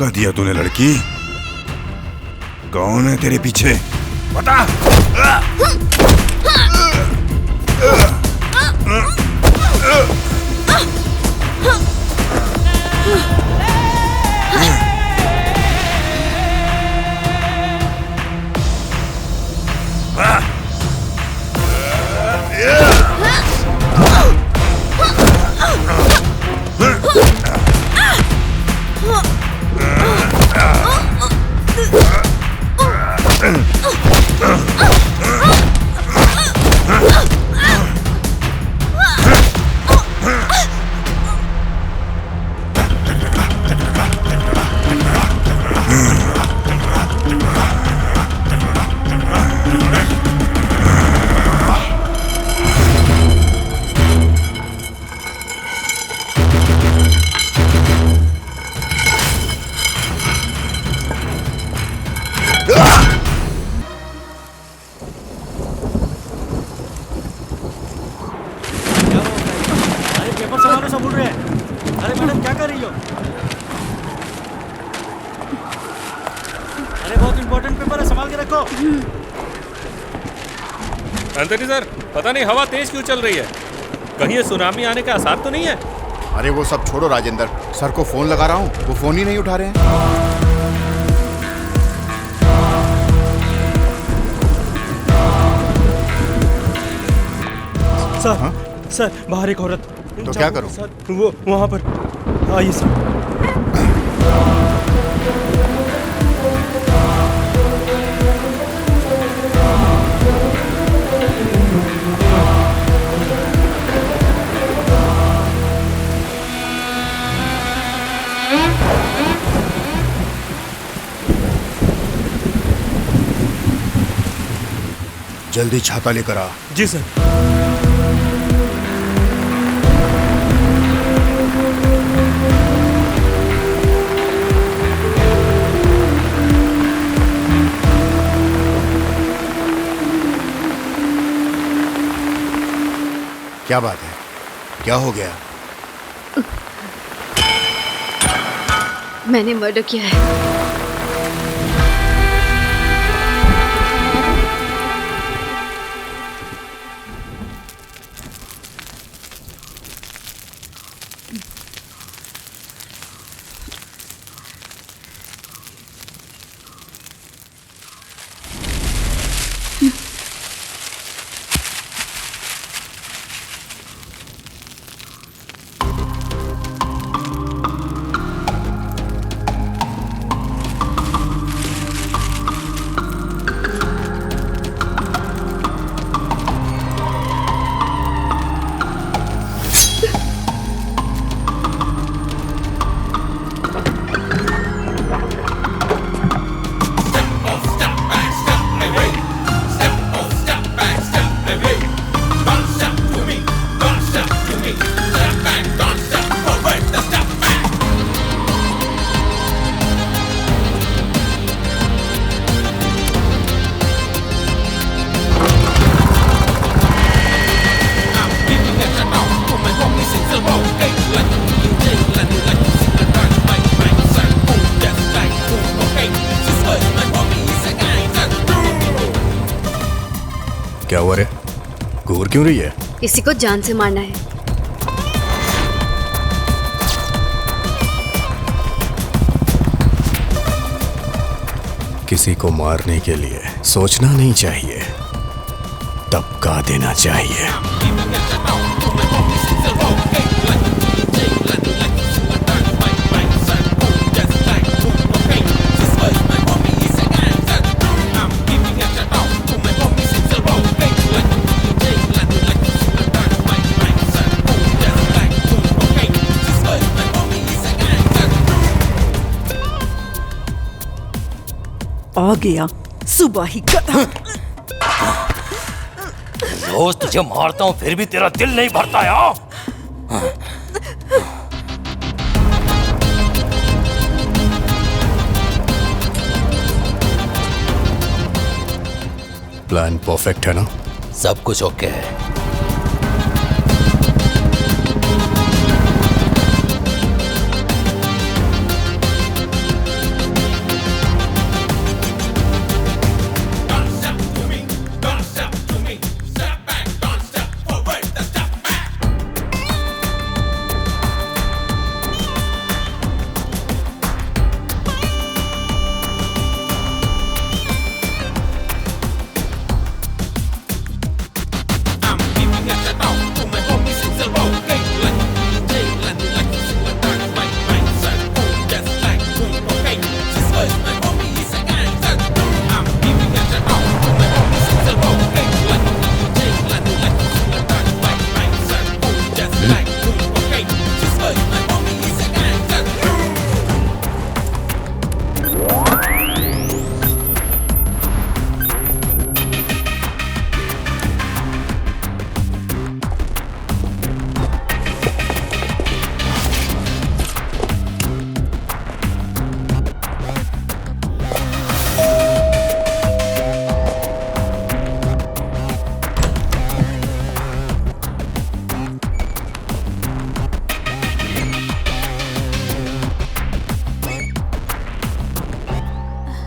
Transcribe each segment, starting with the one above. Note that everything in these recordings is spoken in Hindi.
धोखा दिया तूने लड़की। कौन है तेरे पीछे बता। एंथनी सर, पता नहीं हवा तेज क्यों चल रही है। कहीं ये सुनामी आने का आसार तो नहीं है? अरे वो सब छोड़ो राजेंद्र, सर को फोन लगा रहा हूँ, वो फोन ही नहीं उठा रहे हैं। सर, हाँ? सर बाहर एक औरत। तो क्या करूँ? सर वो वहाँ पर आइए सर। जल्दी छाता लेकर आ। जी सर। क्या बात है? क्या हो गया? मैंने मर्डर किया है। क्या हुआ रे? घूर क्यों रही है? किसी को जान से मारना है। किसी को मारने के लिए सोचना नहीं चाहिए, दबका देना चाहिए। आ गया सुबह ही का। रोज तुझे मारता हूँ फिर भी तेरा दिल नहीं भरता यार। प्लान परफेक्ट है ना? सब कुछ ओके है।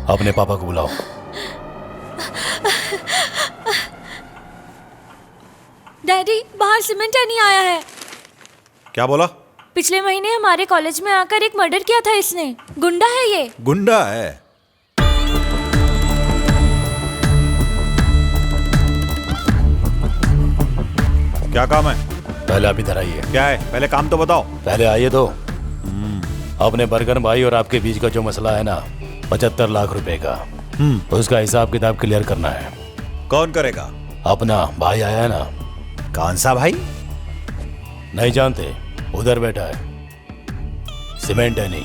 अपने पापा को बुलाओ। डैडी, बाहर सीमेंट नहीं आया है। क्या बोला? पिछले महीने हमारे कॉलेज में आकर एक मर्डर किया था इसने। गुंडा है ये। गुंडा है? क्या काम है? पहले आप इधर आइए। क्या है? पहले काम तो बताओ। पहले आइए तो। अपने बर्गन भाई और आपके बीच का जो मसला है ना, 75 लाख रुपए का, उसका हिसाब किताब क्लियर करना है। कौन करेगा? अपना भाई आया है ना। कौन सा भाई? नहीं जानते? उधर बैठा है, सीमेंट है नहीं।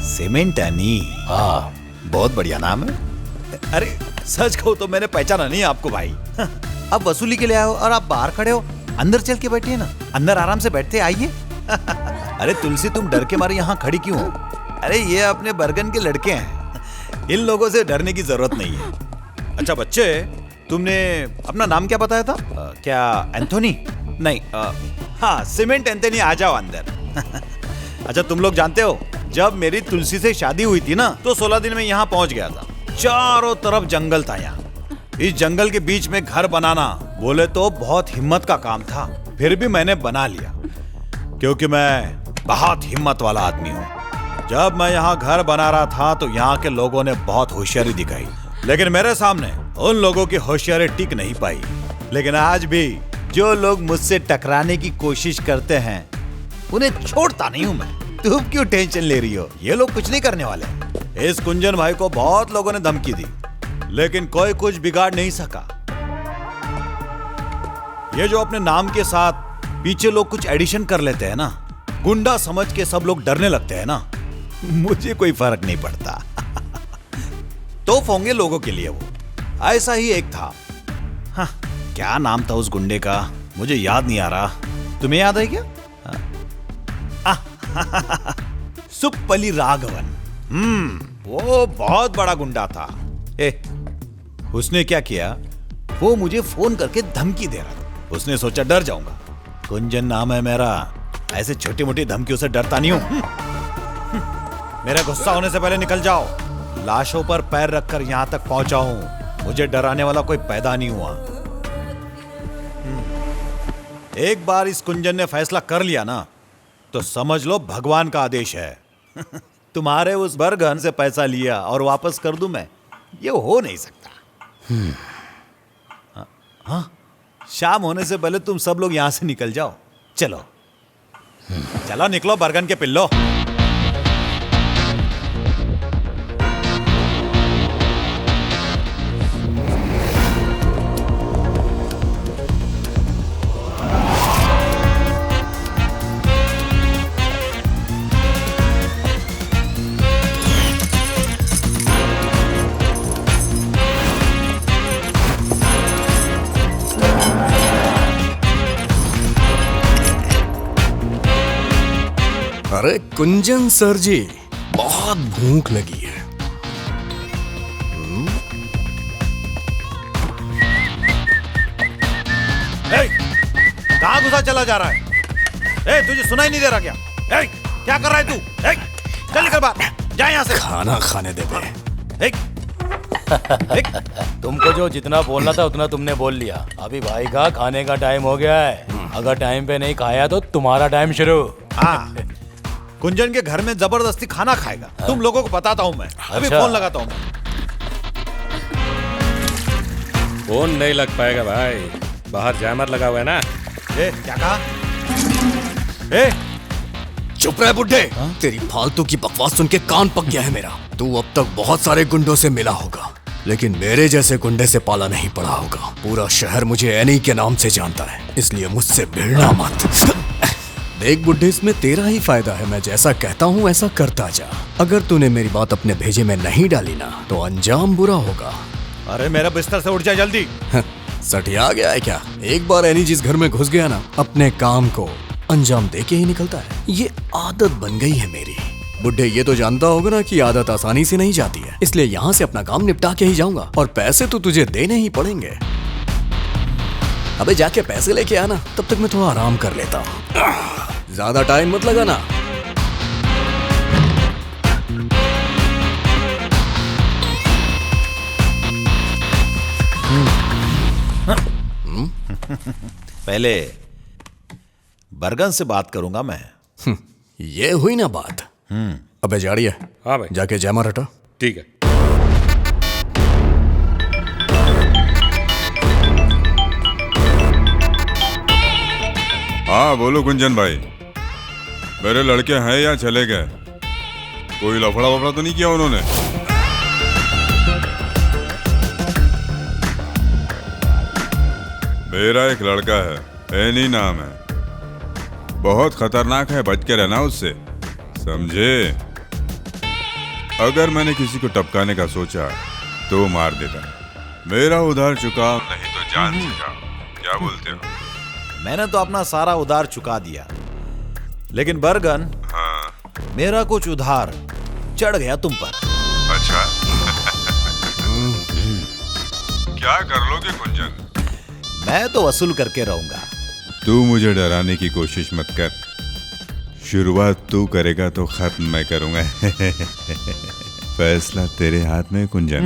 Cement any? हाँ, बहुत बढ़िया नाम है। अरे सच कहूं तो मैंने पहचाना नहीं आपको भाई। अब वसूली के लिए आए हो और आप बाहर खड़े हो। अंदर चल के बैठिए ना, अंदर आराम से बैठते आइए। अरे तुलसी, तुम डर के मारे यहाँ खड़ी क्यों हो? अरे ये अपने बर्गन के लड़के हैं, इन लोगों से डरने की जरूरत नहीं है। अच्छा बच्चे, तुमने अपना नाम क्या बताया था? क्या एंथोनी? नहीं, हाँ सीमेंट एंथोनी, आ जाओ अंदर। अच्छा तुम लोग जानते हो, जब मेरी तुलसी से शादी हुई थी ना, तो 16 दिन में यहाँ पहुंच गया था। चारों तरफ जंगल था। यहाँ इस जंगल के बीच में घर बनाना बोले तो बहुत हिम्मत का काम था, फिर भी मैंने बना लिया, क्योंकि मैं बहुत हिम्मत वाला आदमी हूँ। जब मैं यहाँ घर बना रहा था तो यहाँ के लोगों ने बहुत होशियारी दिखाई, लेकिन मेरे सामने उन लोगों की होशियारी टिक नहीं पाई। लेकिन आज भी जो लोग मुझसे टकराने की कोशिश करते हैं, उन्हें छोड़ता नहीं हूं मैं। तुम क्यों टेंशन ले रही हो? ये लोग कुछ नहीं करने वाले। इस कुंजन भाई को बहुत लोगों ने धमकी दी, लेकिन कोई कुछ बिगाड़ नहीं सका। ये जो अपने नाम के साथ पीछे लोग कुछ एडिशन कर लेते हैं ना, गुंडा समझ के सब लोग डरने लगते हैं ना, मुझे कोई फर्क नहीं पड़ता। तो होंगे लोगों के लिए वो। ऐसा ही एक था। हाँ, क्या नाम था उस गुंडे का, मुझे याद नहीं आ रहा। तुम्हें याद है क्या? सुप्पली राघवन। वो बहुत बड़ा गुंडा था। उसने क्या किया, वो मुझे फोन करके धमकी दे रहा था। उसने सोचा डर जाऊंगा, कुंजन नाम है मेरा, ऐसे छोटी मोटी धमकियों से डरता नहीं हूं। मेरा गुस्सा होने से पहले निकल जाओ। लाशों पर पैर रखकर यहां तक पहुंचा हूं, मुझे डराने वाला कोई पैदा नहीं हुआ। एक बार इस कुंजन ने फैसला कर लिया ना, तो समझ लो भगवान का आदेश है। तुम्हारे उस बरगन से पैसा लिया और वापस कर दूं मैं, ये हो नहीं सकता। हाँ, शाम होने से पहले तुम सब लोग यहां से निकल जाओ। चलो चलो निकलो बरगन के पिल्लो। अरे कुंजन सर जी, बहुत भूख लगी है। कहां घुसा चला जा रहा है? तुझे सुनाई नहीं दे रहा क्या? क्या कर रहा है तू? चल निकल बाहर, जा यहां से। खाना खाने दे बे। तुमको जो जितना बोलना था उतना तुमने बोल लिया। अभी भाई का खाने का टाइम हो गया है। अगर टाइम पे नहीं खाया तो तुम्हारा टाइम शुरू। हाँ, कुंजन के घर में जबरदस्ती खाना खाएगा। तुम लोगों को बताता हूं मैं। अभी फोन लगाता हूं मैं। फोन नहीं लग पाएगा भाई, बाहर जैमर लगा हुआ है ना। क्या कहा? चुप रहे बुड्ढे। तेरी फालतू की बकवास सुन के कान पक गया है मेरा। तू अब तक बहुत सारे गुंडों से मिला होगा, लेकिन मेरे जैसे गुंडे से पाला नहीं पड़ा होगा। पूरा शहर मुझे एनी के नाम से जानता है, इसलिए मुझसे भिड़ना मत। देख बुड्ढे, इसमें तेरा ही फायदा है। मैं जैसा कहता हूँ ऐसा करता जा। अगर तूने मेरी बात अपने भेजे में नहीं डाली ना, तो अंजाम बुरा होगा। अरे मेरा बिस्तर से उठ जा जल्दी। सटिया गया है क्या? एक बार एनी जिस घर में घुस गया ना, अपने काम को अंजाम दे के ही निकलता है। ये आदत बन गई है मेरी। बुड्ढे, ये तो जानता होगा ना कि आदत आसानी से नहीं जाती है, इसलिए यहाँ से अपना काम निपटा के ही जाऊंगा। और पैसे तो तुझे देने ही पड़ेंगे। अबे जाके पैसे लेके आना, तब तक मैं थोड़ा आराम कर लेता हूँ। ज्यादा टाइम मत लगाना। पहले बरगन से बात करूंगा मैं। ये हुई ना बात। अबे जाड़िए, हाँ भाई। जाके जयमार हटा। ठीक है। हाँ बोलो गुंजन भाई, मेरे लड़के हैं या चले गए? कोई लफड़ा वफड़ा तो नहीं किया उन्होंने? मेरा एक लड़का है, एनी नाम है, बहुत खतरनाक है, बच के रहना उससे, समझे? अगर मैंने किसी को टपकाने का सोचा तो मार देता। मेरा उधार चुकाओ नहीं तो जान से जाओ। क्या बोलते हो? मैंने तो अपना सारा उधार चुका दिया, लेकिन बरगन, हाँ। मेरा कुछ उधार चढ़ गया तुम पर। अच्छा। क्या कर लोगे गुंजन? मैं तो वसूल करके रहूंगा। तू मुझे डराने की कोशिश मत कर, शुरुआत तू करेगा तो खत्म मैं करूंगा। फैसला तेरे हाथ में कुंजन।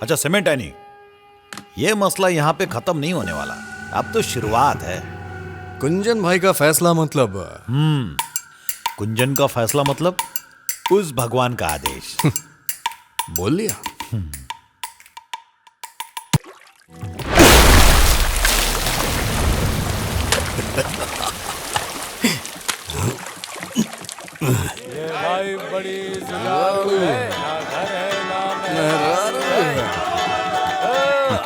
अच्छा सीमेंट एनी, ये मसला यहाँ पे खत्म नहीं होने वाला, अब तो शुरुआत है। कुंजन भाई का फैसला मतलब? कुंजन का फैसला मतलब उस भगवान का आदेश। बोल लिया। भाई बड़ी जुगाड़ू है, ना घर है ना मेहरारू है।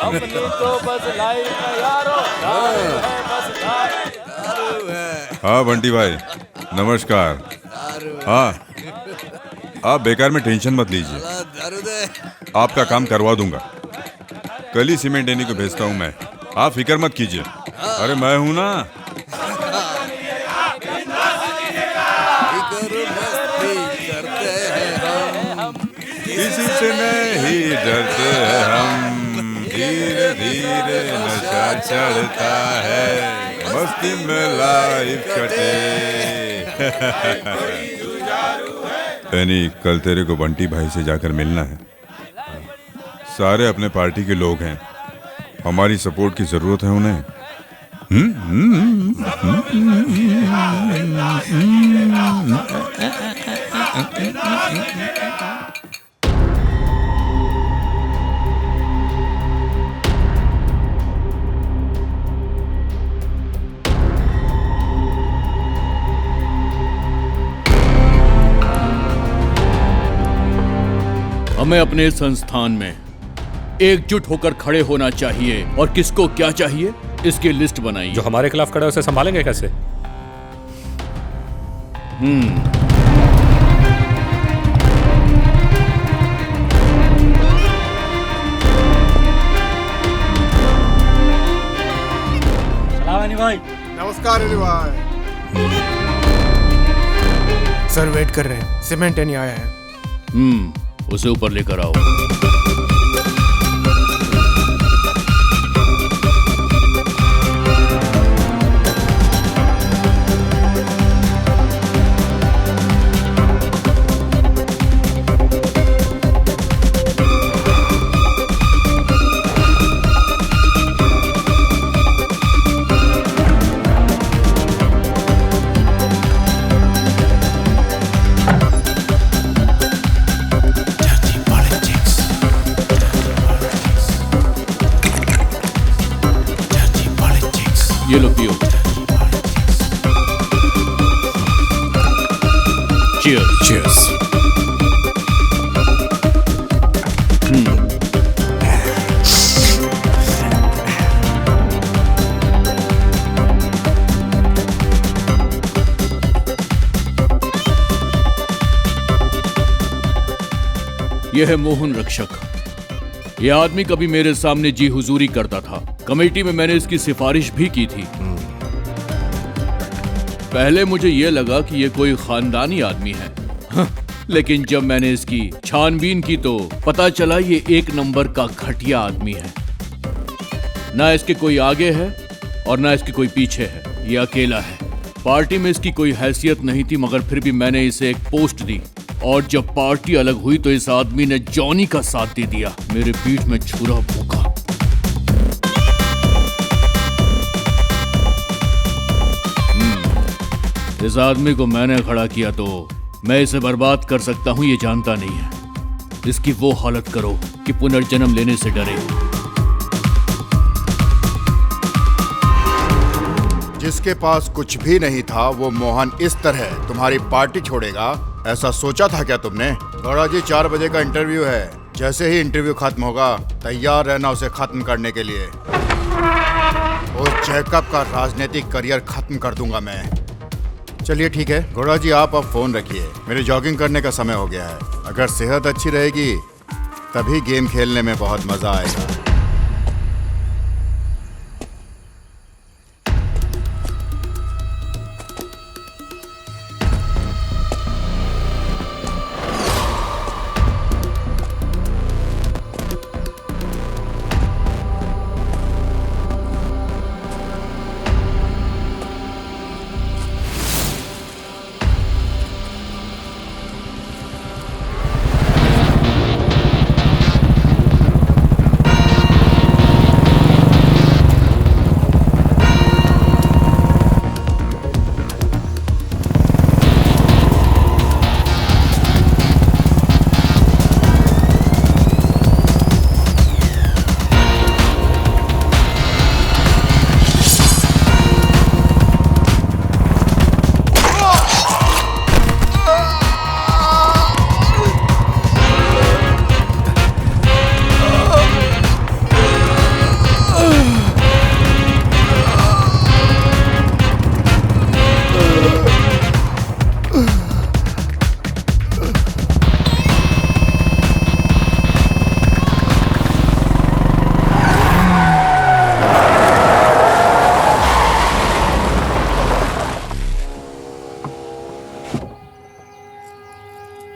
अपनी तो बस लाइफ है यारो, दारू है बस दारू है। हाँ बंटी भाई नमस्कार। हाँ आप बेकार में टेंशन मत लीजिए, आपका काम करवा दूंगा। कल ही सीमेंट देने को भेजता हूँ मैं, आप फिक्र मत कीजिए। अरे मैं हूं ना। किसी से नहीं डरते हैं हम, धीरे धीरे नशा चढ़ता है, मस्ती में लाइफ कटे। यानी कल तेरे को बंटी भाई से जाकर मिलना है। सारे अपने पार्टी के लोग हैं, हमारी सपोर्ट की जरूरत है उन्हें। हमें अपने संस्थान में एकजुट होकर खड़े होना चाहिए और किसको क्या चाहिए इसकी लिस्ट बनाइए। जो हमारे खिलाफ खड़े उसे संभालेंगे कैसे? भाई नमस्कार अली भाई। सर वेट कर रहे हैं, सीमेंट नहीं आया है। उसे ऊपर लेकर आओ। ये लो पियो। Cheers. Cheers. यह है मोहन रक्षक। यह आदमी कभी मेरे सामने जी हुजूरी करता था। कमेटी में मैंने इसकी सिफारिश भी की थी। पहले मुझे यह लगा कि यह कोई खानदानी आदमी है, लेकिन जब मैंने इसकी छानबीन की तो पता चला ये एक नंबर का घटिया आदमी है। ना इसके कोई आगे है और ना इसके कोई पीछे है, ये अकेला है। पार्टी में इसकी कोई हैसियत नहीं थी, मगर फिर भी मैंने इसे एक पोस्ट दी और जब पार्टी अलग हुई तो इस आदमी ने जॉनी का साथ दे दिया। मेरे पीठ में छुरा भूखा। इस आदमी को मैंने खड़ा किया तो मैं इसे बर्बाद कर सकता हूं ये जानता नहीं है। इसकी वो हालत करो कि पुनर्जन्म लेने से डरे। जिसके पास कुछ भी नहीं था वो मोहन इस तरह तुम्हारी पार्टी छोड़ेगा, ऐसा सोचा था क्या तुमने? गौड़ा जी 4 बजे का इंटरव्यू है। जैसे ही इंटरव्यू खत्म होगा तैयार रहना उसे खत्म करने के लिए। उस जैकब का राजनीतिक करियर खत्म कर दूंगा मैं। चलिए ठीक है गौड़ा जी, आप अब फोन रखिए, मेरे जॉगिंग करने का समय हो गया है। अगर सेहत अच्छी रहेगी तभी गेम खेलने में बहुत मजा आएगा।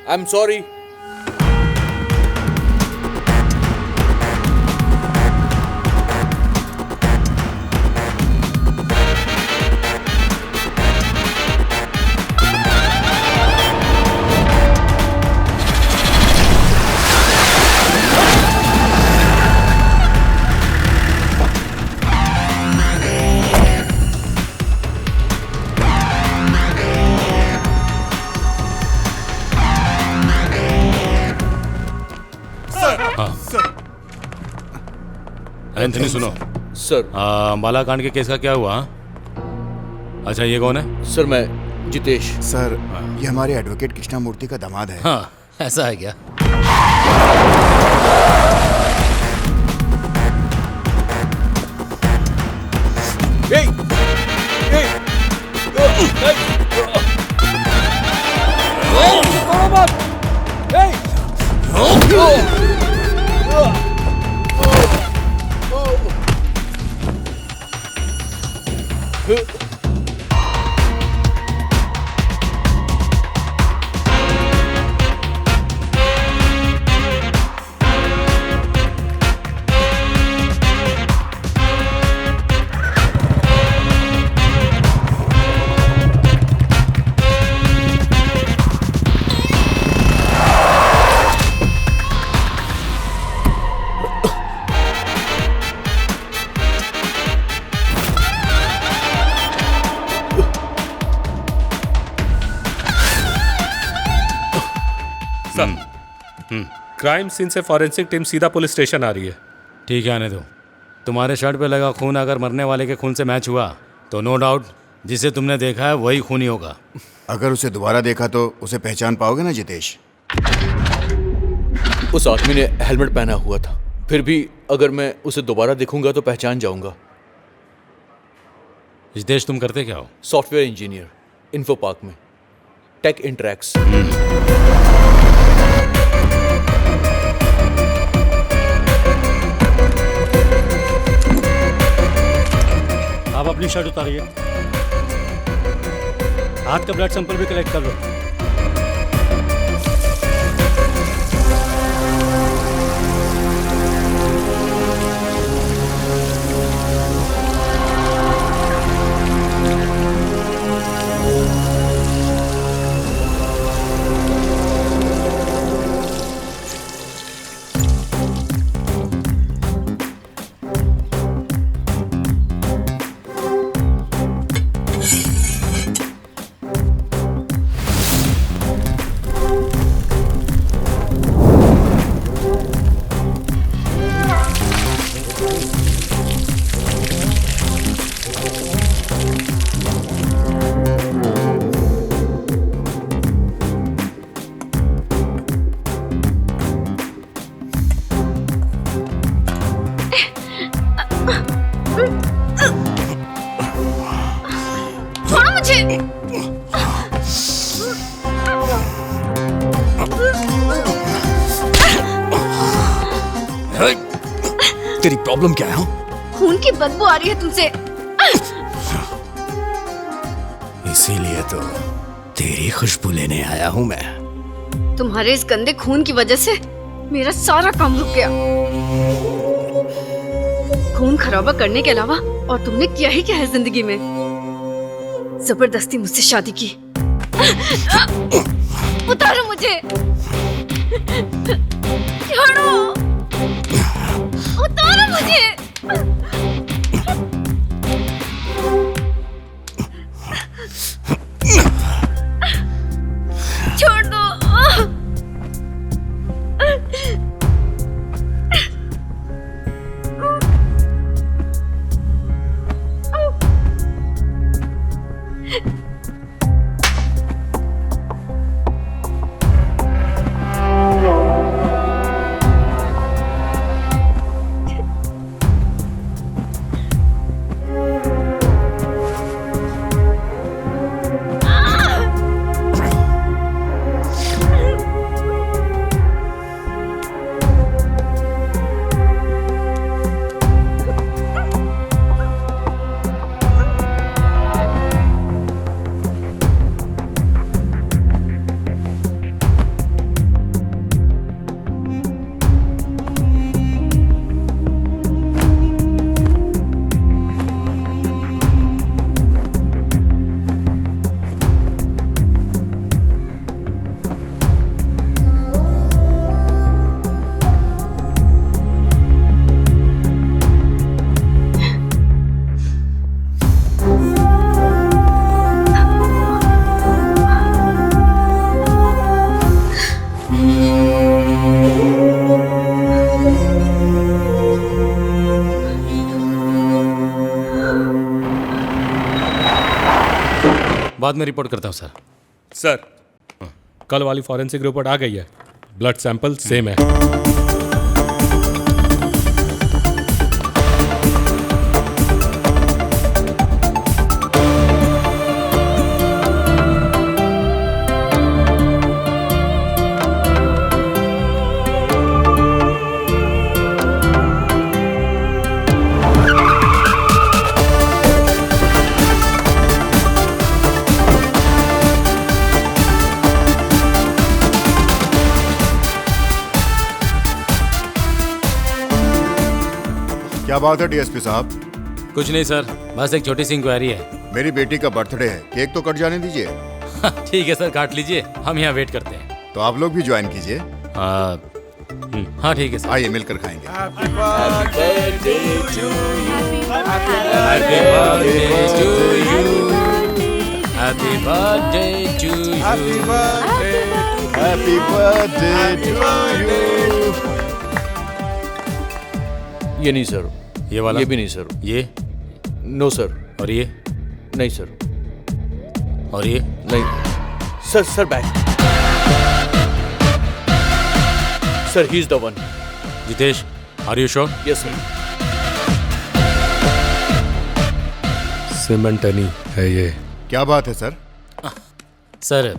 I'm sorry. एंथनी सुनो सर। अंबाला कांड के केस का क्या हुआ? अच्छा ये कौन है? सर मैं जितेश। सर ये हमारे एडवोकेट कृष्णामूर्ति का दामाद है। हाँ ऐसा है क्या? क्राइम सीन से फॉरेंसिक टीम सीधा पुलिस स्टेशन आ रही है। ठीक है आने दो। तुम्हारे शर्ट पे लगा खून अगर मरने वाले के खून से मैच हुआ तो नो डाउट जिसे तुमने देखा है वही खूनी होगा। अगर उसे दोबारा देखा तो उसे पहचान पाओगे ना जितेश? उस आदमी ने हेलमेट पहना हुआ था, फिर भी अगर मैं उसे दोबारा देखूंगा तो पहचान जाऊंगा। जितेश तुम करते क्या हो? सॉफ्टवेयर इंजीनियर, इन्फो पार्क में, टेक इंटरैक्स। आप अपनी शर्ट उतारिए, हाथ का ब्लड सैंपल भी कलेक्ट कर लो। तेरी प्रॉब्लम क्या है? खून की बदबू आ रही है तुमसे। इसीलिए तो तेरी खुशबू लेने आया हूं मैं। तुम्हारे इस गंदे खून की वजह से मेरा सारा काम रुक गया। खून खराबा करने के अलावा और तुमने किया ही क्या है जिंदगी में? जबरदस्ती मुझसे शादी की। उतारो मुझे, छोड़ो, उतारो मुझे। छोड़ दो। बाद में रिपोर्ट करता हूँ सर। सर, कल वाली फॉरेंसिक रिपोर्ट आ गई है। ब्लड सैंपल सेम है। क्या बात है डीएसपी साहब? कुछ नहीं सर, बस एक छोटी सी इंक्वायरी है। मेरी बेटी का बर्थडे है, केक तो कट जाने दीजिए। ठीक है सर, काट लीजिए, हम यहाँ वेट करते हैं। तो आप लोग भी ज्वाइन कीजिए। हाँ ठीक है सर, आइए मिलकर खाएंगे। Happy birthday to you. Happy birthday to you. Happy birthday to you. Happy birthday. Happy birthday to you. ये नहीं सर, ये वाला, ये भी नहीं सर, ये नो सर, और ये नहीं सर, और ये नहीं sir. Sir back, sir he is the one. Jitesh, are you sure? Yes sir. सिमेंटनी है ये। क्या बात है सर? सर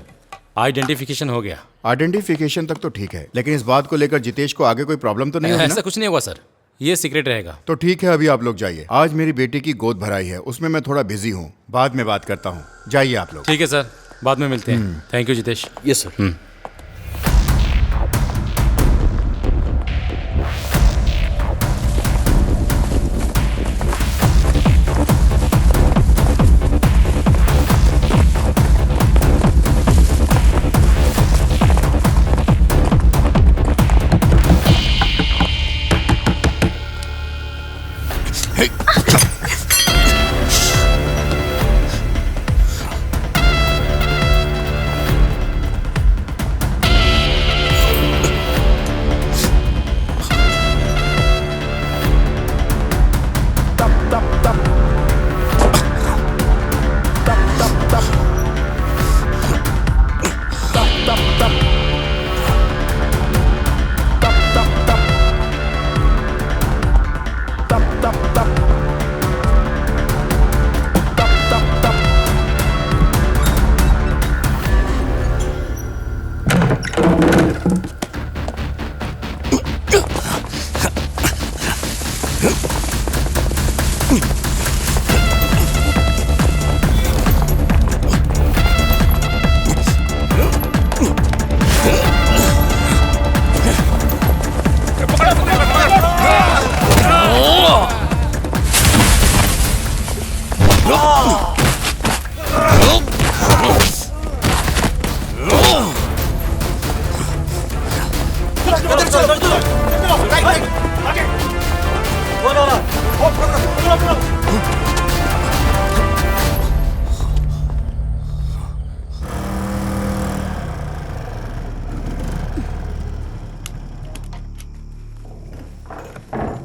आइडेंटिफिकेशन हो गया। आइडेंटिफिकेशन तक तो ठीक है, लेकिन इस बात को लेकर जितेश को आगे कोई प्रॉब्लम तो नहीं होगी ना? ऐसा कुछ नहीं हुआ सर, ये सीक्रेट रहेगा। तो ठीक है, अभी आप लोग जाइए। आज मेरी बेटी की गोद भराई है, उसमें मैं थोड़ा बिजी हूँ, बाद में बात करता हूँ। जाइए आप लोग। ठीक है सर, बाद में मिलते हैं। Thank you Jitesh. Yes sir.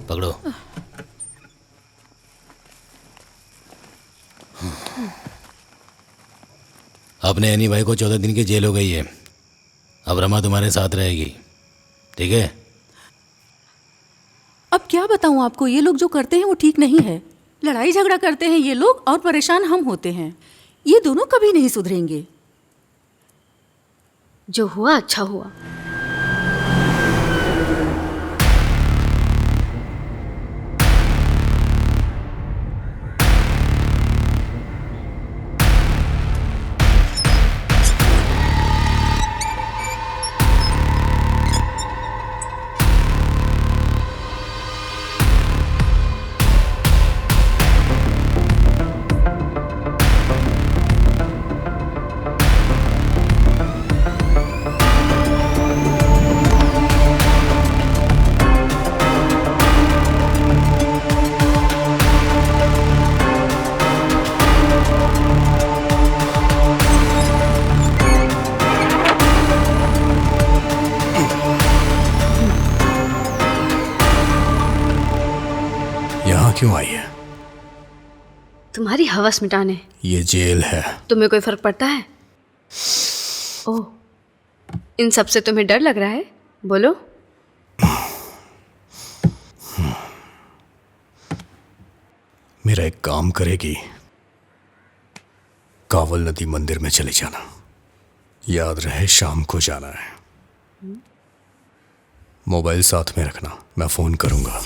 पकड़ो। अपने एनी भाई को 14 दिन की जेल हो गई है। अब रमा तुम्हारे साथ रहेगी, ठीक है? अब क्या बताऊं आपको, ये लोग जो करते हैं वो ठीक नहीं है। लड़ाई झगड़ा करते हैं ये लोग और परेशान हम होते हैं। ये दोनों कभी नहीं सुधरेंगे। जो हुआ अच्छा हुआ। क्यों आई है? तुम्हारी हवस मिटाने। ये जेल है। तुम्हें कोई फर्क पड़ता है? ओह, इन सब से तुम्हें डर लग रहा है? बोलो। मेरा एक काम करेगी, कावल नदी मंदिर में चले जाना। याद रहे शाम को जाना है। मोबाइल साथ में रखना, मैं फोन करूंगा।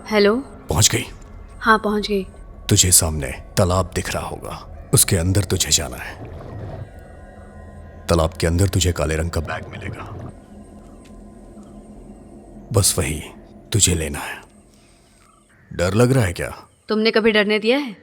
हेलो। पहुंच गई? हाँ पहुंच गई। तुझे सामने तालाब दिख रहा होगा, उसके अंदर तुझे जाना है। तालाब के अंदर तुझे काले रंग का बैग मिलेगा, बस वही तुझे लेना है। डर लग रहा है क्या? तुमने कभी डरने दिया है?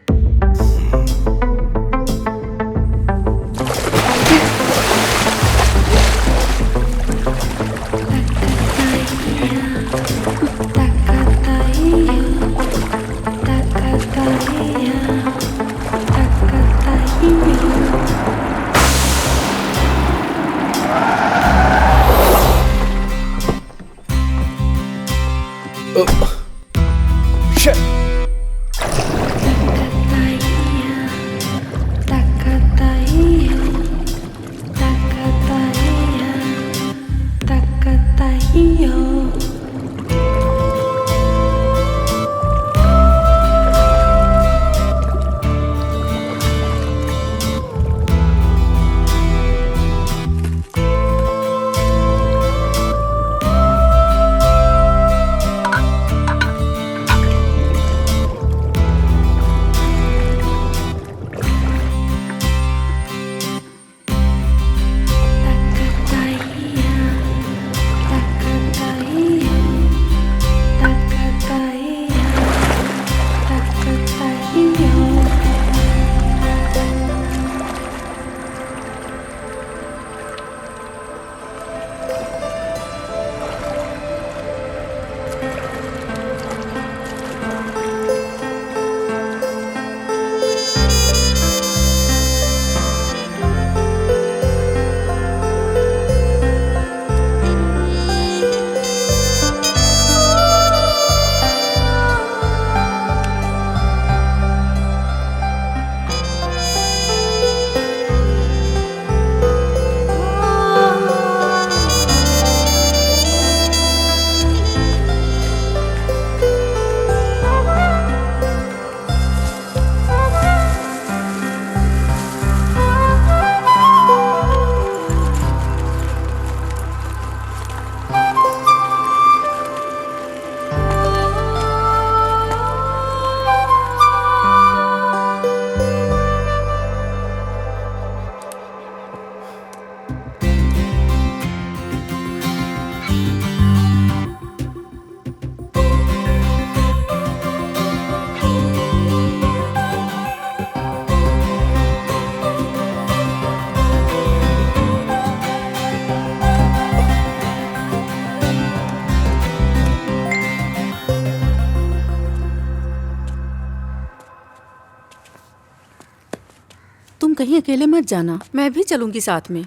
कहीं अकेले मत जाना, मैं भी चलूंगी साथ में।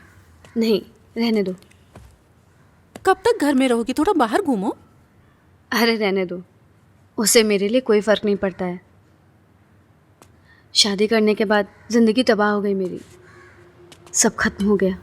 नहीं, रहने दो। कब तक घर में रहोगी? थोड़ा बाहर घूमो। अरे रहने दो, उससे मेरे लिए कोई फ़र्क नहीं पड़ता है। शादी करने के बाद ज़िंदगी तबाह हो गई मेरी, सब खत्म हो गया।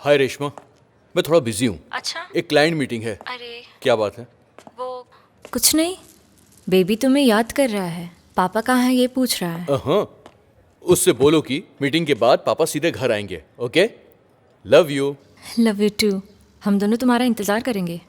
हाय रेशमा, मैं थोड़ा बिजी हूँ। अच्छा। एक क्लाइंट मीटिंग है। अरे क्या बात है? वो कुछ नहीं, बेबी तुम्हें याद कर रहा है, पापा कहाँ है ये पूछ रहा है। हाँ, उससे बोलो कि मीटिंग के बाद पापा सीधे घर आएंगे। Okay, love you. Love you too. हम दोनों तुम्हारा इंतजार करेंगे।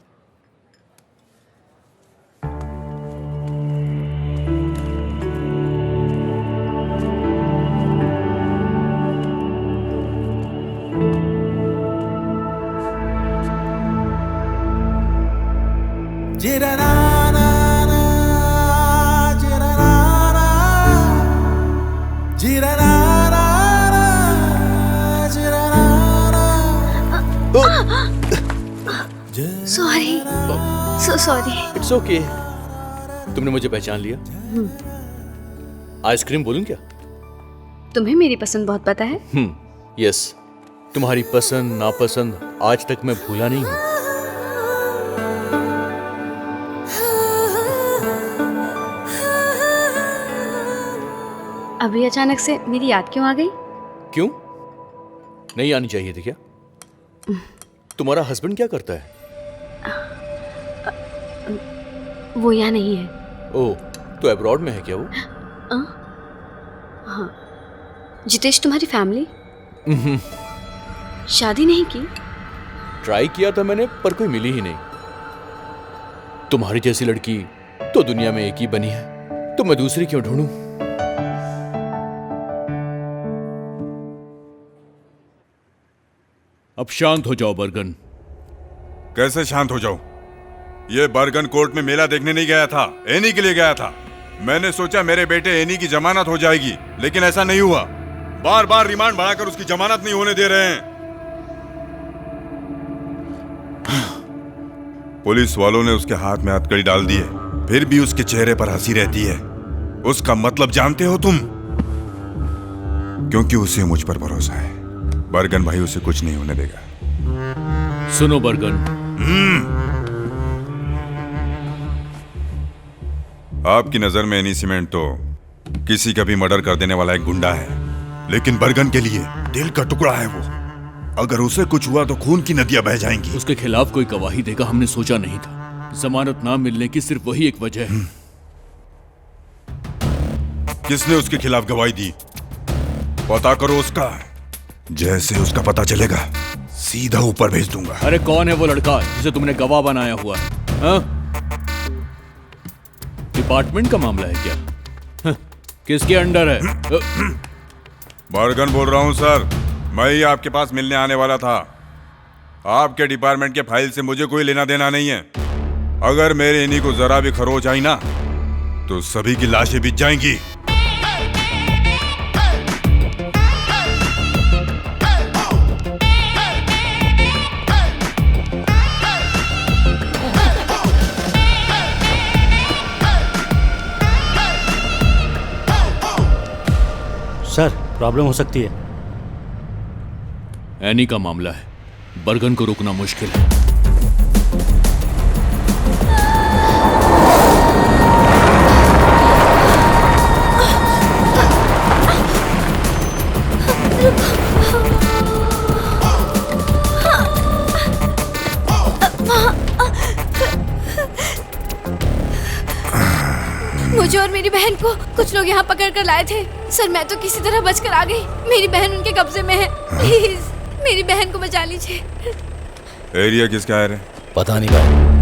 Sorry, so sorry. It's okay. तुमने मुझे पहचान लिया। आइसक्रीम बोलूं क्या? तुम्हें मेरी पसंद बहुत पता है। यस, तुम्हारी पसंद नापसंद आज तक मैं भूला नहीं हूं। अभी अचानक से मेरी याद क्यों आ गई? क्यों? नहीं आनी चाहिए थी क्या? तुम्हारा हस्बैंड क्या करता है? वो यहाँ नहीं है। ओह, तो अब्रॉड में है क्या वो? हाँ। जितेश, तुम्हारी फैमिली शादी नहीं की? ट्राई किया था मैंने, पर कोई मिली ही नहीं। तुम्हारी जैसी लड़की तो दुनिया में एक ही बनी है, तो मैं दूसरी क्यों ढूंढूं? अब शांत हो जाओ बर्गन। कैसे शांत हो जाऊं? ये बर्गन कोर्ट में मेला देखने नहीं गया था, एनी के लिए गया था। मैंने सोचा मेरे बेटे एनी की जमानत हो जाएगी, लेकिन ऐसा नहीं हुआ। बार बार रिमांड बढ़ाकर उसकी जमानत नहीं होने दे रहे हैं। पुलिस वालों ने उसके हाथ में हथकड़ी डाल दी है, फिर भी उसके चेहरे पर हंसी रहती है। उसका मतलब जानते हो तुम? क्योंकि उसे मुझ पर भरोसा है। बर्गन भाई उसे कुछ नहीं होने देगा। सुनो बर्गन, आपकी नजर में एनी सीमेंट तो किसी का भी मर्डर कर देने वाला एक गुंडा है, लेकिन बर्गन के लिए दिल का टुकड़ा है वो। अगर उसे कुछ हुआ तो खून की नदियां बह जाएंगी। उसके खिलाफ कोई गवाही देगा हमने सोचा नहीं था। जमानत ना मिलने की सिर्फ वही एक वजह है। किसने उसके खिलाफ गवाही दी? पता करो उसका। जैसे उसका पता चलेगा सीधा ऊपर भेज दूंगा। अरे कौन है वो लड़का जिसे तुमने गवाह बनाया हुआ है? हाँ? डिपार्टमेंट का मामला है क्या? हाँ, किसके अंडर है? बर्गन बोल रहा हूं सर, मैं ही आपके पास मिलने आने वाला था। आपके डिपार्टमेंट के फाइल से मुझे कोई लेना देना नहीं है। अगर मेरे इन्हीं को जरा भी खरोच आई ना तो सभी की लाशें बिछ जाएंगी। सर, प्रॉब्लम हो सकती है। एनी का मामला है, बर्गन को रोकना मुश्किल है। मुझे और मेरी बहन को कुछ लोग यहाँ पकड़ कर लाए थे। सर, मैं तो किसी तरह बचकर आ गई। मेरी बहन उनके कब्जे में है। प्लीज मेरी बहन को बचा लीजिए। एरिया किसका है रे? पता नहीं भाई।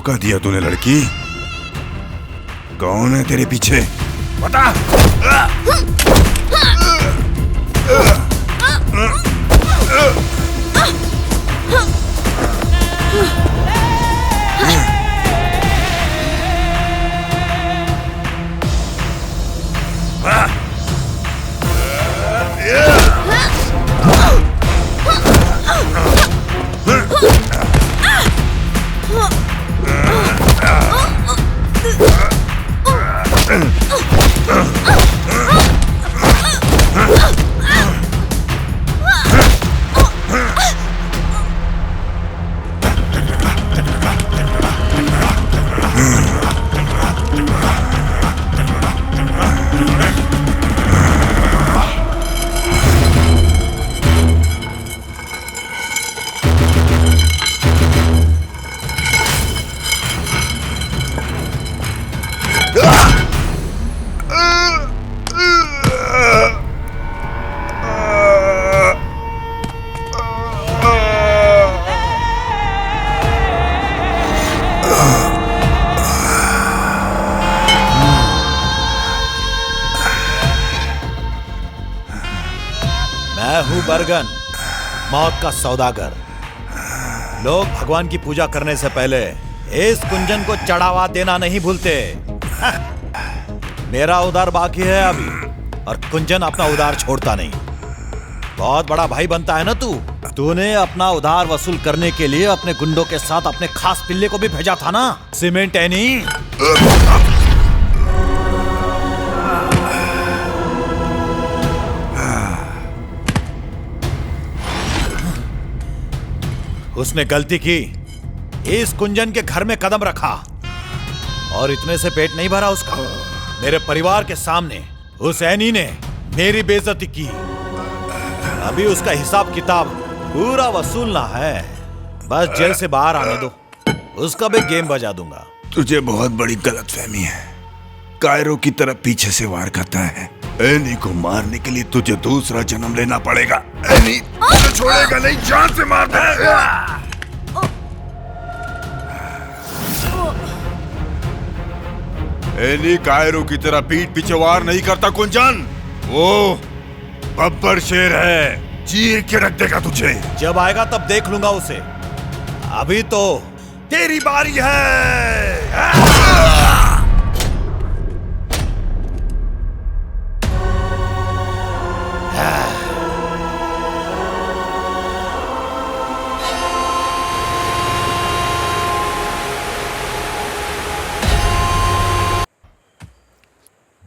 धोखा दिया तूने लड़की। कौन है तेरे पीछे बता। मैं हूं बर्गन, मौत का सौदागर। लोग भगवान की पूजा करने से पहले इस कुंजन को चढ़ावा देना नहीं भूलते। मेरा उधार बाकी है अभी, और कुंजन अपना उधार छोड़ता नहीं। बहुत बड़ा भाई बनता है ना तू। तूने अपना उधार वसूल करने के लिए अपने गुंडों के साथ अपने खास पिल्ले को भी भेजा था ना, सीमेंट एनी। उसने गलती की, इस कुंजन के घर में कदम रखा, और इतने से पेट नहीं भरा उसका। मेरे परिवार के सामने उस एनी ने मेरी बेइज्जती की। अभी उसका हिसाब किताब पूरा वसूलना है। बस जेल से बाहर आने दो, उसका भी गेम बजा दूंगा। तुझे बहुत बड़ी गलतफहमी है। कायरो की तरफ पीछे से वार करता है। एनी को मारने के लिए तुझे दूसरा जन्म लेना पड़ेगा। एनी तुझे छोड़ेगा नहीं, जान से मार देगा। एनी कायरो की तरह पीठ पीछे वार नहीं करता कुंजन। वो बब्बर शेर है, चीर के रख देगा तुझे। जब आएगा तब देख लूंगा उसे। अभी तो तेरी बारी है।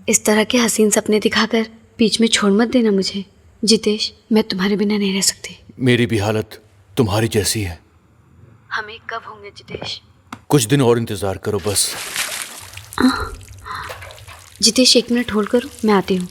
इस तरह के हसीन सपने दिखाकर बीच में छोड़ मत देना मुझे जितेश। मैं तुम्हारे बिना नहीं रह सकती। मेरी भी हालत तुम्हारी जैसी है। हम एक कब होंगे जितेश? कुछ दिन और इंतजार करो बस। जितेश 1 मिनट होल्ड करो, मैं आती हूँ।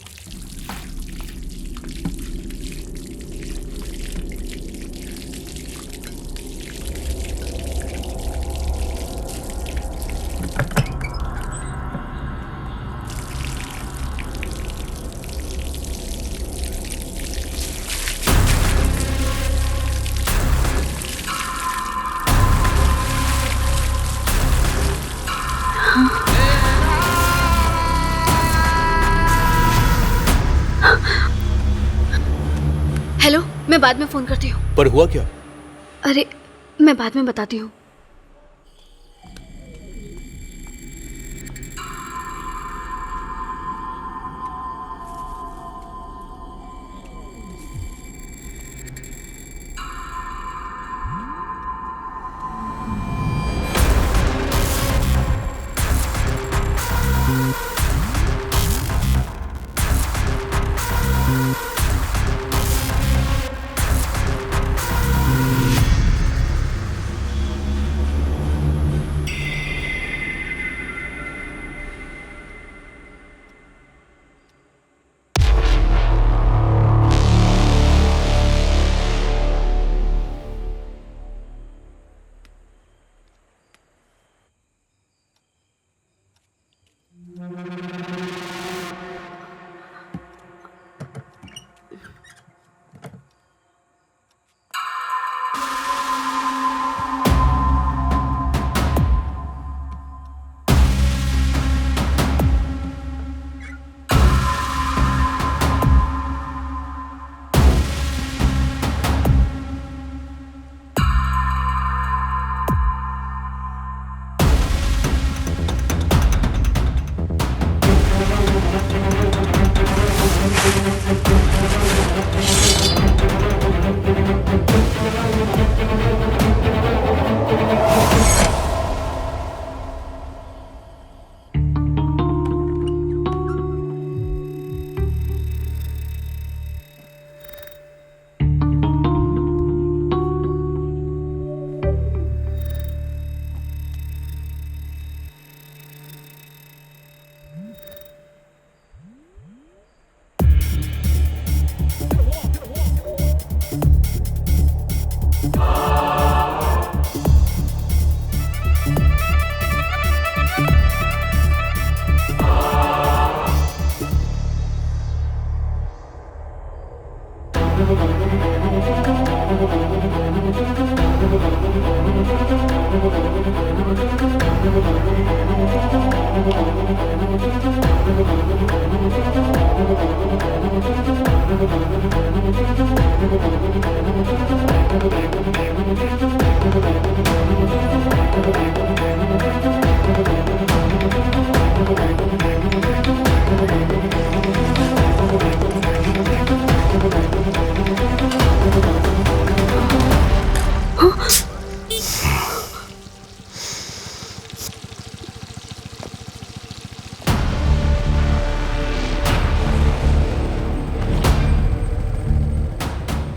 हेलो, मैं बाद में फोन करती हूँ। पर हुआ क्या? अरे मैं बाद में बताती हूँ।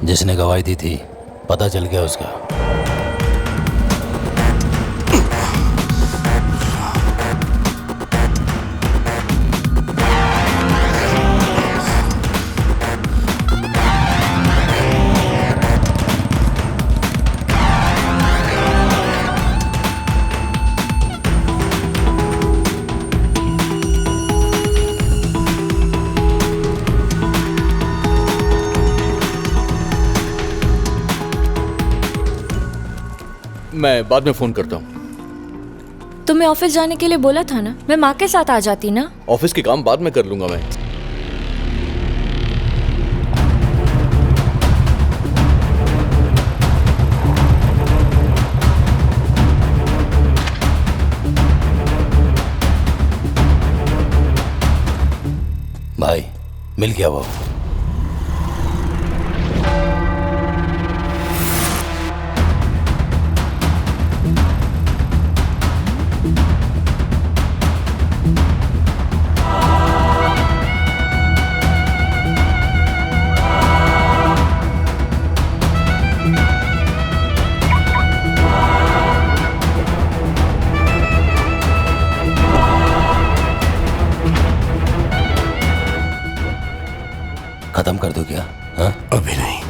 जिसने गवाही दी थी पता चल गया उसका। मैं बाद में फोन करता हूँ। तुम्हें ऑफिस जाने के लिए बोला था ना, मैं माँ के साथ आ जाती ना। ऑफिस के काम बाद में कर लूंगा मैं। भाई मिल गया वो। खत्म कर दो क्या? हाँ? अभी नहीं।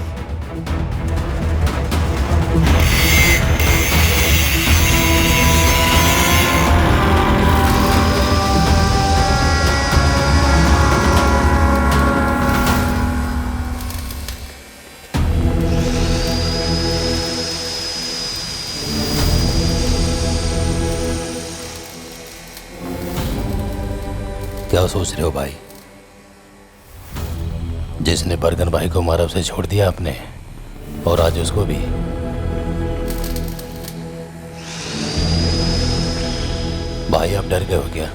क्या सोच रहे हो भाई? जिसने बरगन भाई को मारब से छोड़ दिया आपने, और आज उसको भी। भाई आप डर गए हो क्या?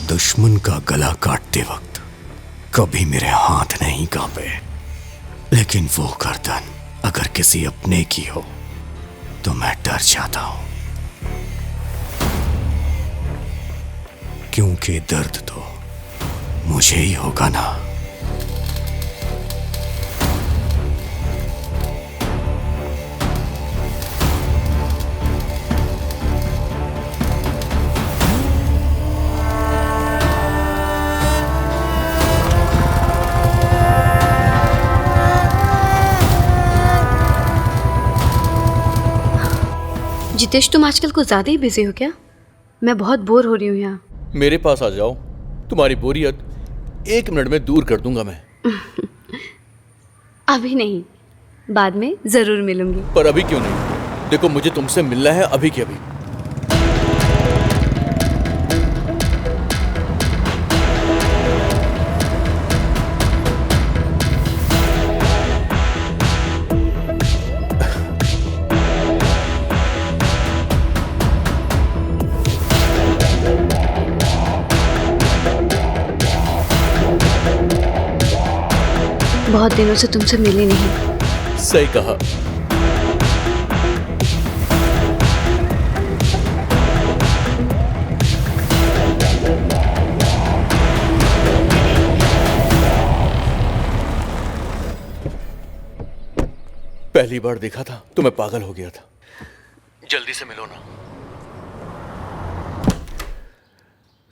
दुश्मन का गला काटते वक्त कभी मेरे हाथ नहीं कांपे, लेकिन वो गर्दन अगर किसी अपने की हो तो मैं डर जाता हूं, क्योंकि दर्द तो मुझे ही होगा ना। जितेश, तुम आजकल कुछ ज्यादा ही बिजी हो क्या? मैं बहुत बोर हो रही हूँ यहाँ। मेरे पास आ जाओ, तुम्हारी बोरियत 1 मिनट में दूर कर दूंगा मैं। अभी नहीं, बाद में जरूर मिलूंगी। पर अभी क्यों नहीं? देखो मुझे तुमसे मिलना है अभी के अभी। बहुत दिनों से तुमसे मिली नहीं। सही कहा। पहली बार देखा था तो मैं पागल हो गया था। जल्दी से मिलो ना।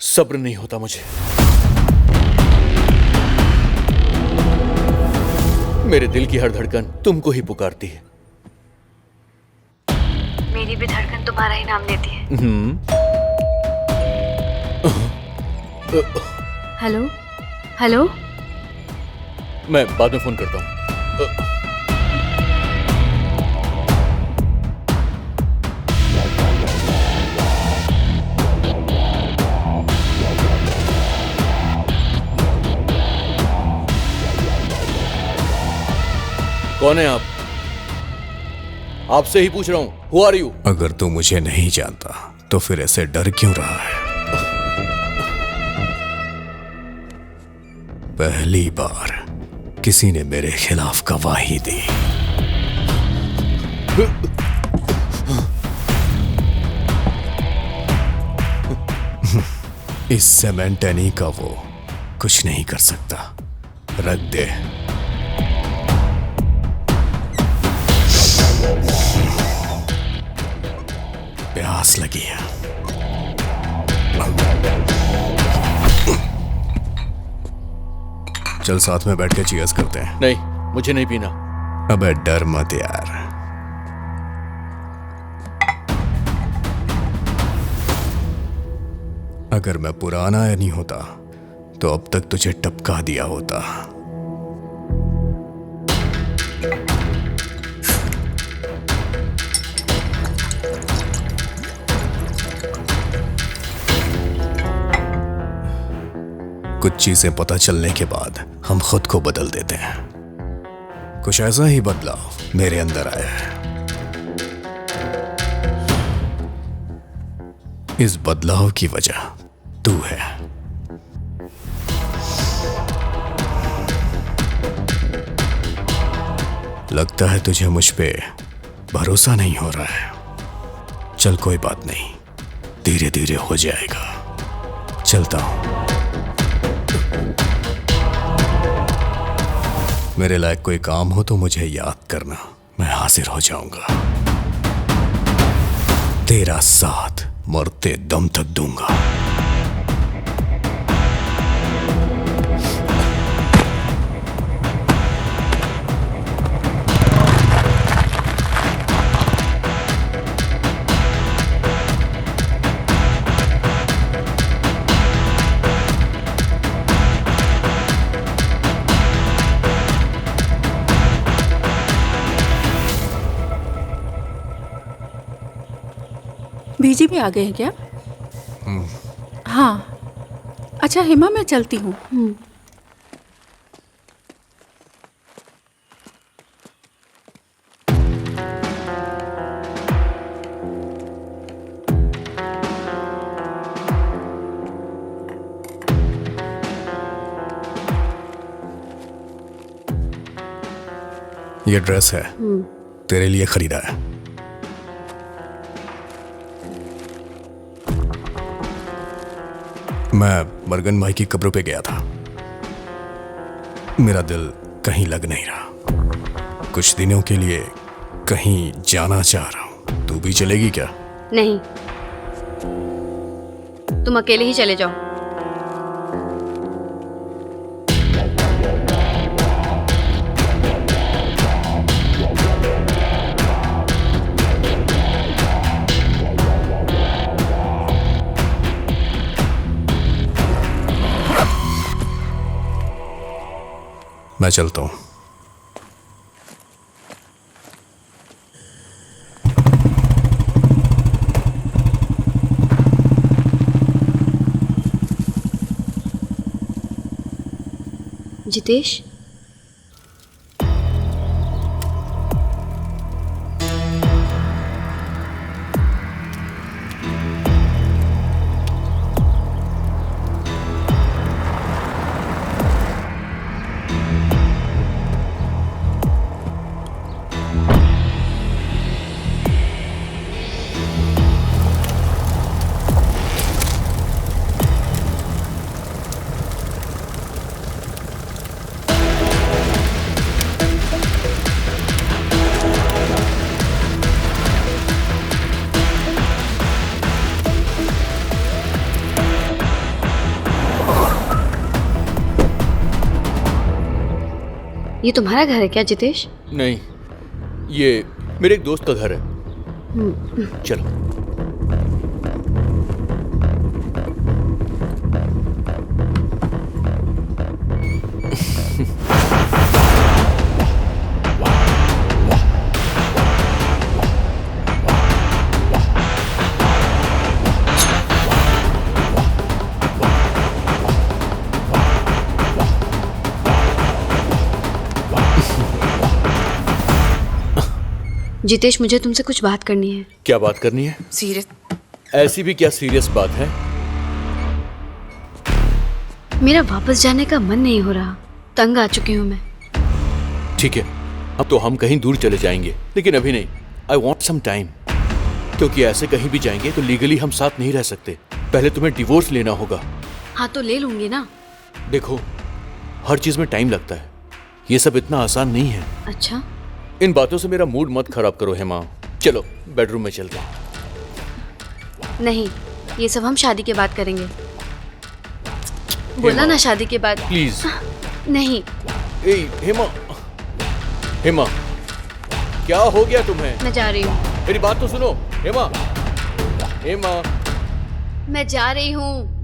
सब्र नहीं होता मुझे। मेरे दिल की हर धड़कन तुमको ही पुकारती है। मेरी भी धड़कन तुम्हारा ही नाम लेती है। हेलो हेलो, मैं बाद में फोन करता हूँ। कौन है आप? आपसे ही पूछ रहा हूं, हु आर यू? अगर तू मुझे नहीं जानता तो फिर ऐसे डर क्यों रहा है? पहली बार किसी ने मेरे खिलाफ गवाही दी। इस सेमेंटेनी का वो कुछ नहीं कर सकता। रख दे। प्यास लगी है। चल साथ में बैठ के चीयर्स करते हैं। नहीं, मुझे नहीं पीना। अबे डर मत यार। अगर मैं पुराना नहीं होता तो अब तक तुझे टपका दिया होता। कुछ चीजें पता चलने के बाद हम खुद को बदल देते हैं। कुछ ऐसा ही बदलाव मेरे अंदर आया है। इस बदलाव की वजह तू है। लगता है तुझे मुझ पे भरोसा नहीं हो रहा है। चल कोई बात नहीं, धीरे धीरे हो जाएगा। चलता हूं। मेरे लायक कोई काम हो तो मुझे याद करना, मैं हाजिर हो जाऊंगा। तेरा साथ मरते दम तक दूंगा। बीजी भी आ गए हैं क्या? हाँ। अच्छा हेमा, मैं चलती हूँ। ये ड्रेस है, तेरे लिए खरीदा है। मैं मरगन भाई की कब्र पे गया था। मेरा दिल कहीं लग नहीं रहा। कुछ दिनों के लिए कहीं जाना चाह रहा हूं। तू भी चलेगी क्या? नहीं, तुम अकेले ही चले जाओ। मैं चलता हूं। जितेश, ये तुम्हारा घर है क्या जितेश? नहीं, ये मेरे एक दोस्त का घर है। चलो। जितेश, मुझे तुमसे कुछ बात करनी है। क्या बात करनी है? सीरियस। ऐसी भी क्या सीरियस बात है? मेरा वापस जाने का मन नहीं हो रहा, तंग आ चुकी हूँ मैं। ठीक है, अब तो हम कहीं दूर चले जाएंगे, लेकिन अभी नहीं। आई वॉन्ट सम टाइम, क्योंकि ऐसे कहीं भी जाएंगे तो लीगली हम साथ नहीं रह सकते। पहले तुम्हें डिवोर्स लेना होगा। हाँ तो ले लूंगी ना। देखो, हर चीज में टाइम लगता है, ये सब इतना आसान नहीं है। अच्छा, इन बातों से मेरा मूड मत खराब करो हेमा। चलो बेडरूम में चलते हैं। नहीं, ये सब हम शादी के बाद करेंगे। बोला ना शादी के बाद। प्लीज। नहीं। ए हेमा, हेमा, क्या हो गया तुम्हें? मैं जा रही हूँ। मेरी बात तो सुनो हेमा। हेमा, मैं जा रही हूँ।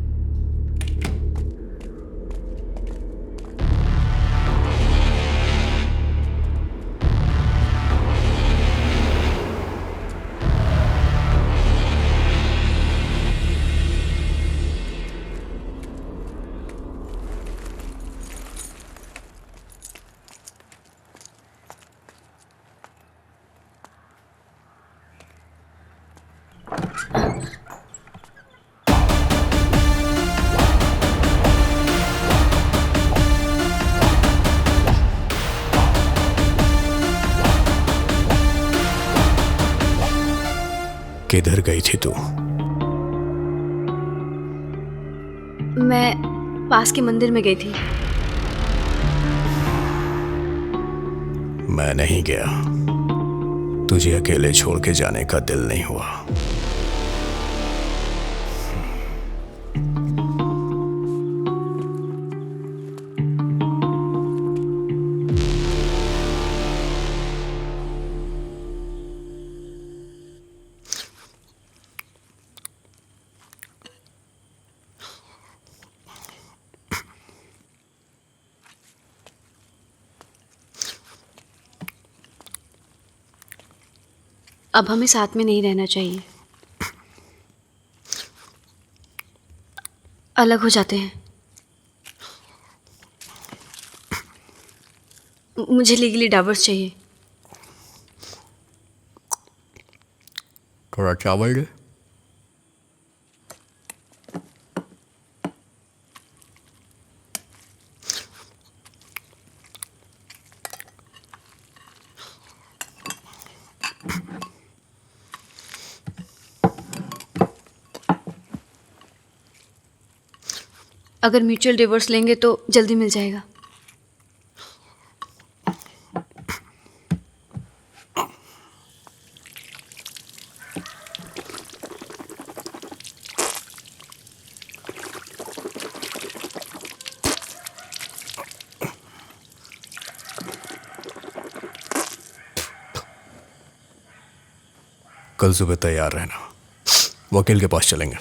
किधर गई थी तू? मैं पास के मंदिर में गई थी। मैं नहीं गया। तुझे अकेले छोड़ के जाने का दिल नहीं हुआ। अब हमें साथ में नहीं रहना चाहिए, अलग हो जाते हैं। मुझे लीगली डिवोर्स चाहिए। थोड़ा चावल दे। अगर म्यूचुअल डिवोर्स लेंगे तो जल्दी मिल जाएगा। कल सुबह तैयार रहना, वकील के पास चलेंगे।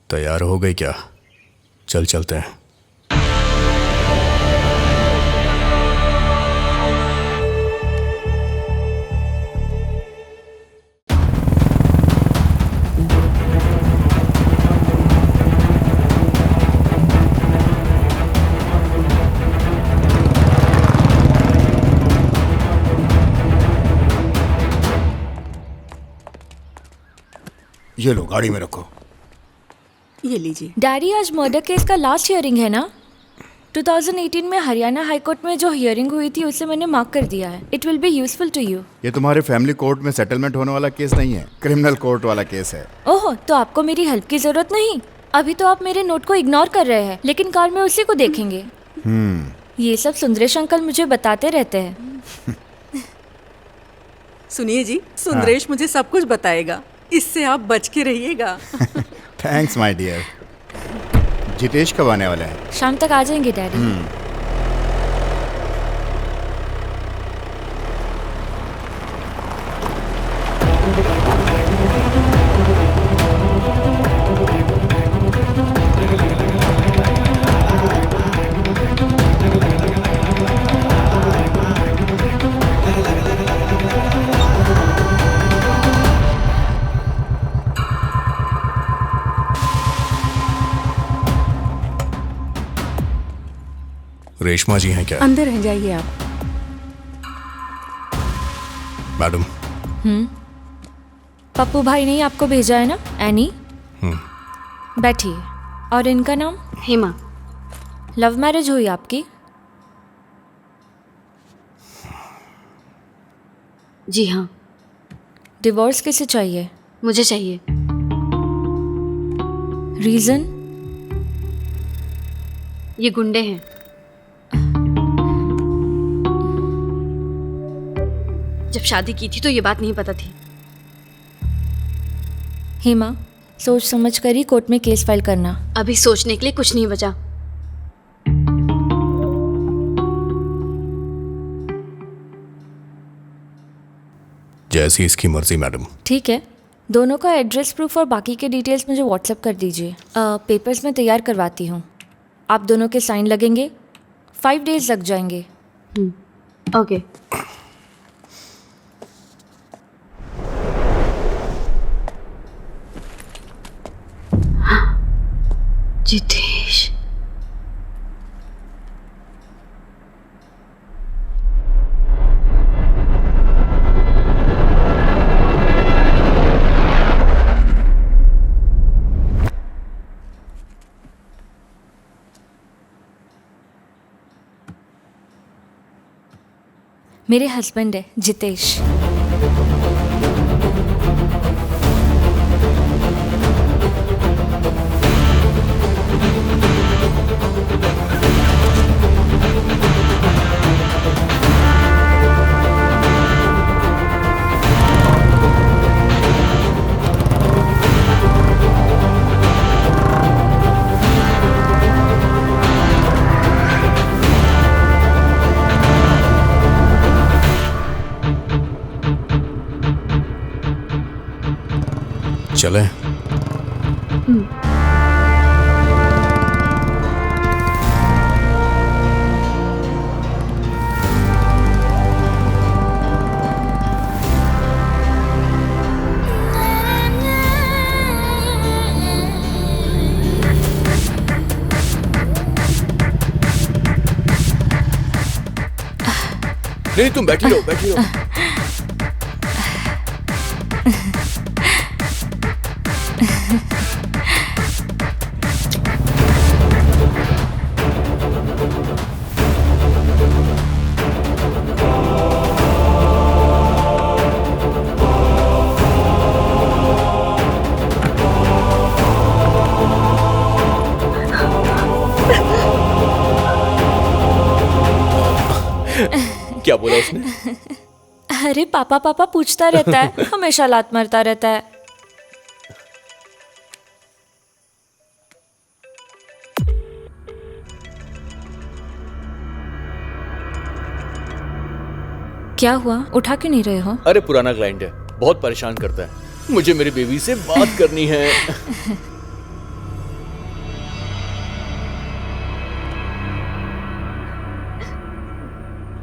तैयार हो गई क्या? चल चलते हैं। ये लो, गाड़ी में रखो। ये लीजिए। डैडी, आज मर्डर केस का लास्ट हियरिंग है ना? 2018 में हरियाणा हाई कोर्ट में जो हियरिंग हुई थी उसे मैंने मार्क कर दिया है। It will be useful to you. ये तुम्हारे फैमिली कोर्ट में सेटलमेंट होने वाला केस नहीं है, क्रिमिनल कोर्ट वाला केस है। ओह, तो आपको मेरी हेल्प की जरूरत नहीं? अभी तो आप मेरे नोट को इग्नोर कर रहे हैं, लेकिन कार में उसी को देखेंगे। ये सब सुंदरेश अंकल मुझे बताते रहते हैं। सुनिए जी, सुंदरेश मुझे सब कुछ बताएगा, इससे आप बच के रहिएगा। Thanks my dear. जितेश कब आने वाला है? शाम तक आ जाएंगे डैडी। रेशमा जी हैं क्या? अंदर हैं, जाइए आप। मैडम। पप्पू भाई ने ही आपको भेजा है ना, एनी? बैठिए। और इनका नाम? हेमा। लव मैरिज हुई आपकी? जी हाँ। डिवोर्स किसे चाहिए? मुझे चाहिए। रीजन? ये गुंडे हैं। जब शादी की थी तो ये बात नहीं पता थी। हेमा, सोच समझ कर ही कोर्ट में केस फाइल करना। अभी सोचने के लिए कुछ नहीं बचा। जैसी इसकी मर्जी मैडम। ठीक है, दोनों का एड्रेस प्रूफ और बाकी के डिटेल्स मुझे व्हाट्सएप कर दीजिए। पेपर्स में तैयार करवाती हूँ। आप दोनों के साइन लगेंगे, 5 days लग जाएंगे। ओके। जितेश। मेरे हस्बैंड है जितेश। चलें? नहीं, तुम बैठी रहो, बैठी रहो। क्या बोला उसने? अरे पापा पापा पूछता रहता है, हमेशा लात मारता रहता है। क्या हुआ, उठा क्यों नहीं रहे हो? अरे पुराना क्लाइंट है, बहुत परेशान करता है। मुझे मेरी बेबी से बात करनी है।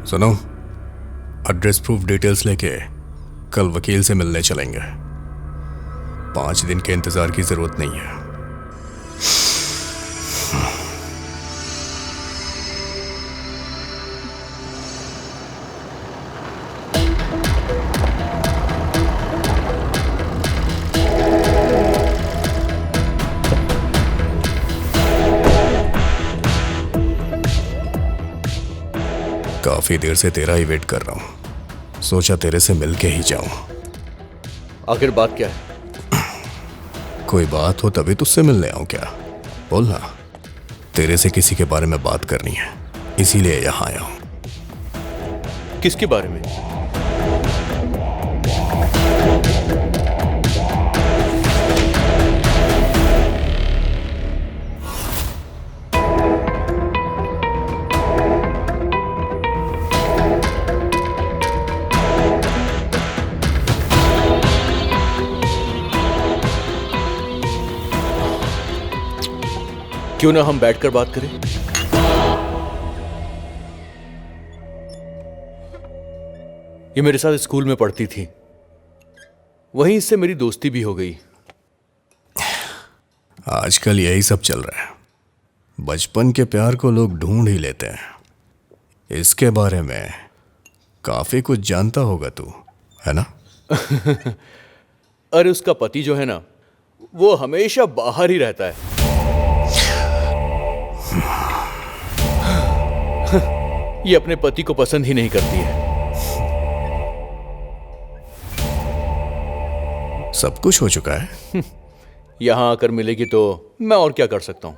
सुनो, एड्रेस प्रूफ डिटेल्स लेके कल वकील से मिलने चलेंगे। 5 दिन के इंतजार की जरूरत नहीं है। काफी देर से तेरा ही वेट कर रहा हूं, सोचा तेरे से मिलके ही जाऊं। आखिर बात क्या है? कोई बात हो तभी तुझसे मिलने आऊं क्या? बोलना। तेरे से किसी के बारे में बात करनी है, इसीलिए यहां आया हूं। किसके बारे में? क्यों ना हम बैठकर बात करें? ये मेरे साथ स्कूल में पढ़ती थी, वहीं इससे मेरी दोस्ती भी हो गई। आजकल यही सब चल रहा है। बचपन के प्यार को लोग ढूंढ ही लेते हैं, इसके बारे में काफी कुछ जानता होगा तू, है ना? अरे उसका पति जो है ना, वो हमेशा बाहर ही रहता है। ये अपने पति को पसंद ही नहीं करती है। सब कुछ हो चुका है। यहां आकर मिलेगी तो मैं और क्या कर सकता हूं?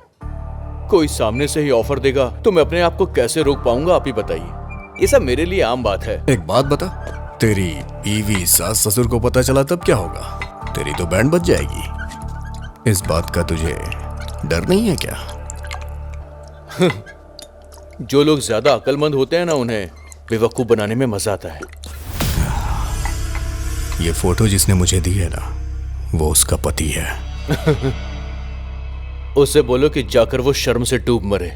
कोई सामने से ही ऑफर देगा तो मैं अपने आप को कैसे रोक पाऊंगा, आप ही बताइए। ये सब मेरे लिए आम बात है। एक बात बता, तेरी बीवी सास ससुर को पता चला तब क्या होगा? तेरी तो बैंड बज जाएगी। इस बात का तुझे डर नहीं है क्या? जो लोग ज्यादा अक्लमंद होते हैं ना, उन्हें बेवकूफ बनाने में मजा आता है। ये फोटो जिसने मुझे दी है ना, वो उसका पति है। उससे बोलो कि जाकर वो शर्म से डूब मरे।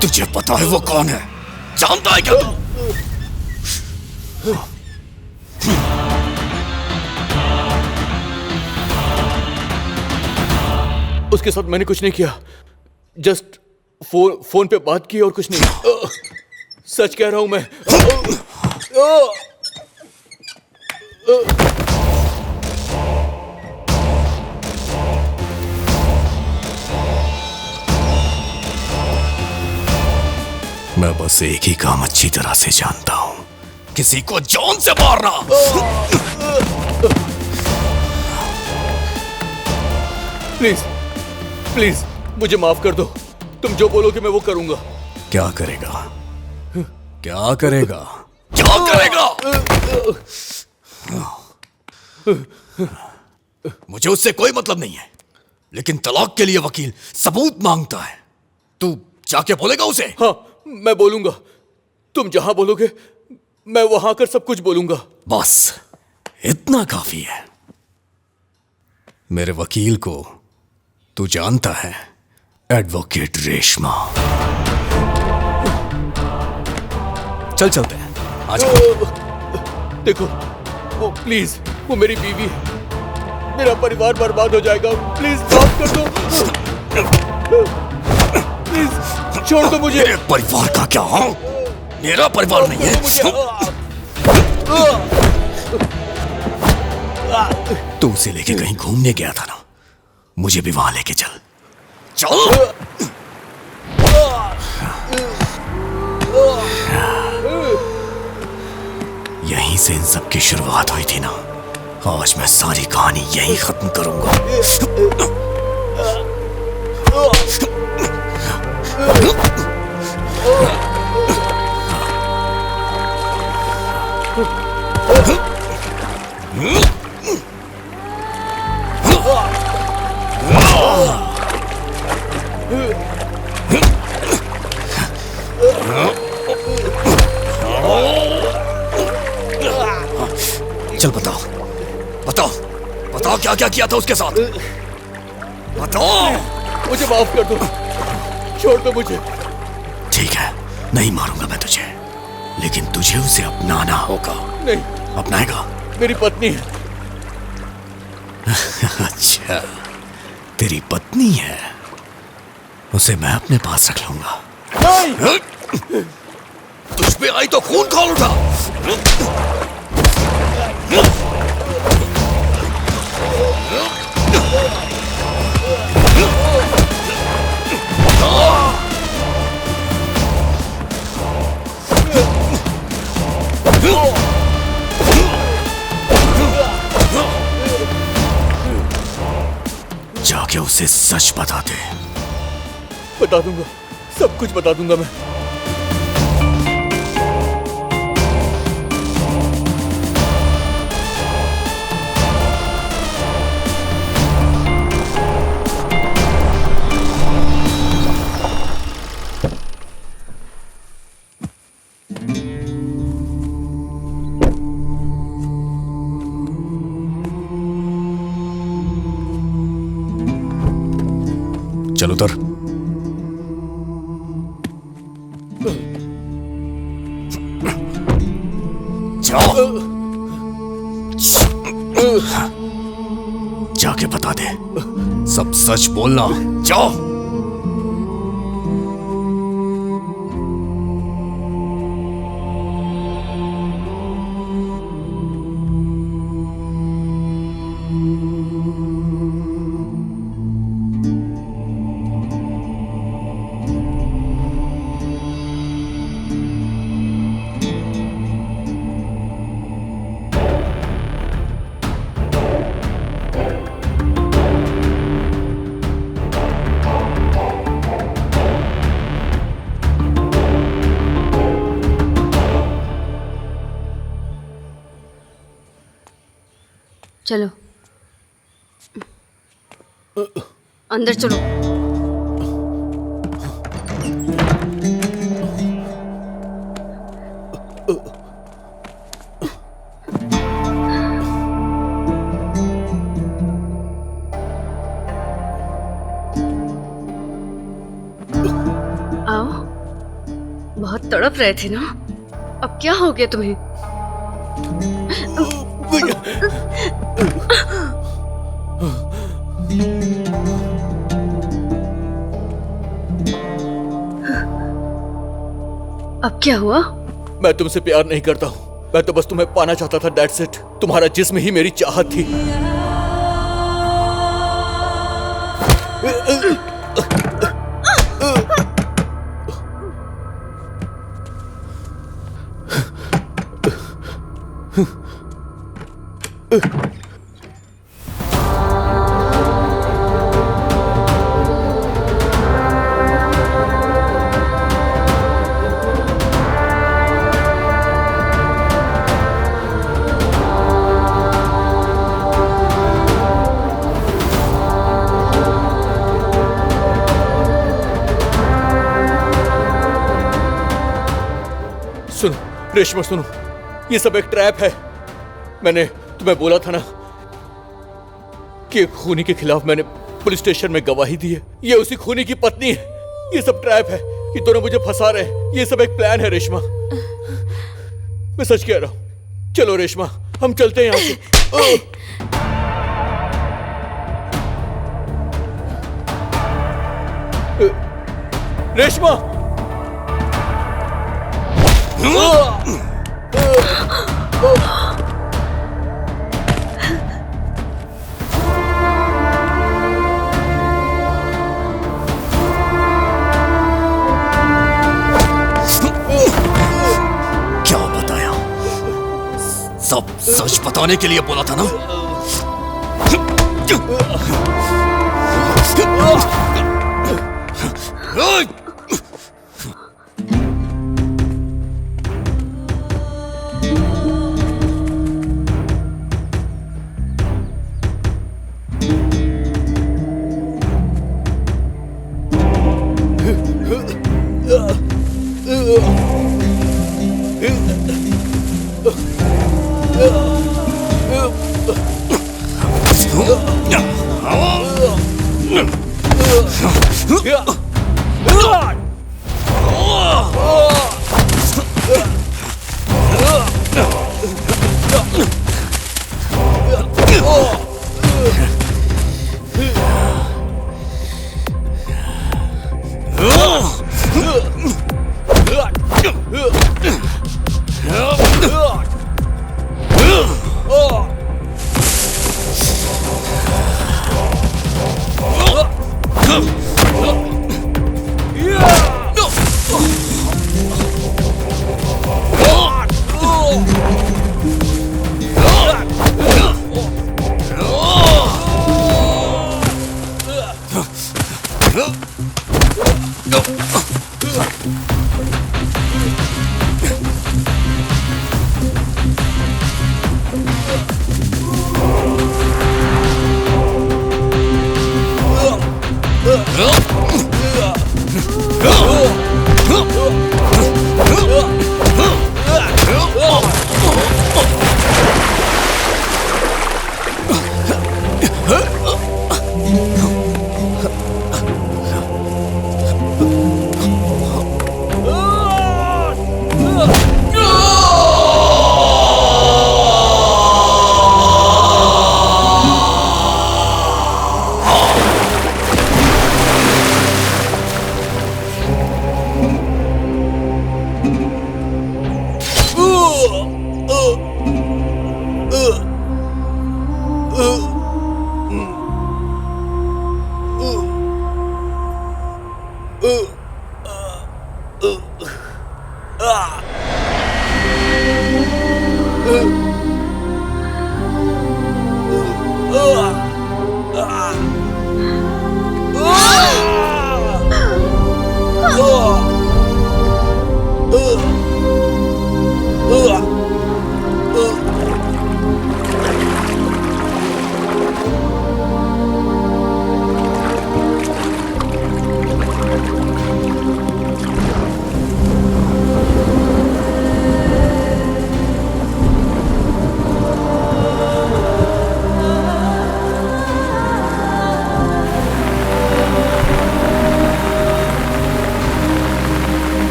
तुझे पता है वो कौन है? जानता है क्या तू? उसके साथ मैंने कुछ नहीं किया, जस्ट फोन पे बात की और कुछ नहीं। सच कह रहा हूं मैं। मैं बस एक ही काम अच्छी तरह से जानता हूं, किसी को जान से मारना। प्लीज प्लीज मुझे माफ कर दो। तुम जो बोलोगे मैं वो करूंगा। क्या करेगा? क्या करेगा? क्या करेगा? मुझे उससे कोई मतलब नहीं है, लेकिन तलाक के लिए वकील सबूत मांगता है। तू जाके बोलेगा उसे? हाँ, मैं बोलूंगा। तुम जहां बोलोगे मैं वहां आकर सब कुछ बोलूंगा। बस इतना काफी है। मेरे वकील को तू जानता है, एडवोकेट रेशमा। चल चलते हैं, आज। देखो, वो प्लीज, वो मेरी बीवी है। मेरा परिवार बर्बाद हो जाएगा। प्लीज माफ कर दो। प्लीज छोड़ दो मुझे। मेरे परिवार का क्या? हाँ, मेरा परिवार नहीं है। तू उसे लेके कहीं घूमने गया था ना, मुझे भी वहां लेके चल। चल। यहीं से इन सब की शुरुआत हुई थी ना। आज मैं सारी कहानी यहीं खत्म करूंगा। चल बताओ, बताओ, बताओ क्या क्या किया था उसके साथ? बताओ। मुझे माफ कर दो, छोड़ दो मुझे। ठीक है, नहीं मारूंगा मैं तुझे, लेकिन तुझे उसे अपनाना होगा। नहीं। अपनाएगा? मेरी पत्नी है। अच्छा, तेरी पत्नी है, उसे मैं अपने पास रख लूंगा। नहीं। तुझ पे आई तो खून खौल उठा। जाके उसे सच बता दे। बता दूंगा, सब कुछ बता दूंगा मैं। चल उतर। जाके बता दे, सब सच बोलना। जाओ। चलो अंदर चलो। आओ, बहुत तड़प रहे थे ना, अब क्या हो गया तुम्हें? अब क्या हुआ? मैं तुमसे प्यार नहीं करता हूँ, मैं तो बस तुम्हें पाना चाहता था, दैट्स इट। तुम्हारा जिस्म ही मेरी चाहत थी। सुनो रेशमा, सुनो, ये सब एक ट्रैप है। मैंने तुम्हें बोला था ना कि एक खूनी के खिलाफ मैंने पुलिस स्टेशन में गवाही दी है। ये उसी खूनी की पत्नी है। ये सब ट्रैप है, ये दोनों मुझे फंसा रहे हैं। ये सब एक प्लान है रेशमा, मैं सच कह रहा हूं। चलो रेशमा, हम चलते हैं यहाँ से। रेशमा, क्या बताया? सब सच बताने के लिए बोला था ना?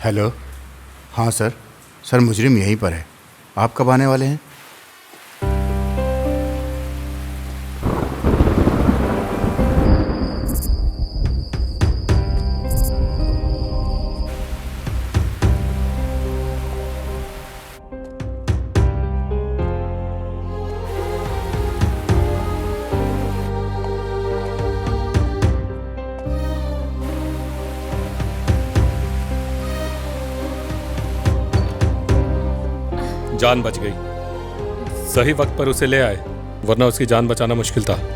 हेलो। हाँ सर। सर मुजरिम यहीं पर है। आप कब आने वाले हैं? जान बच गई। सही वक्त पर उसे ले आए, वरना उसकी जान बचाना मुश्किल था।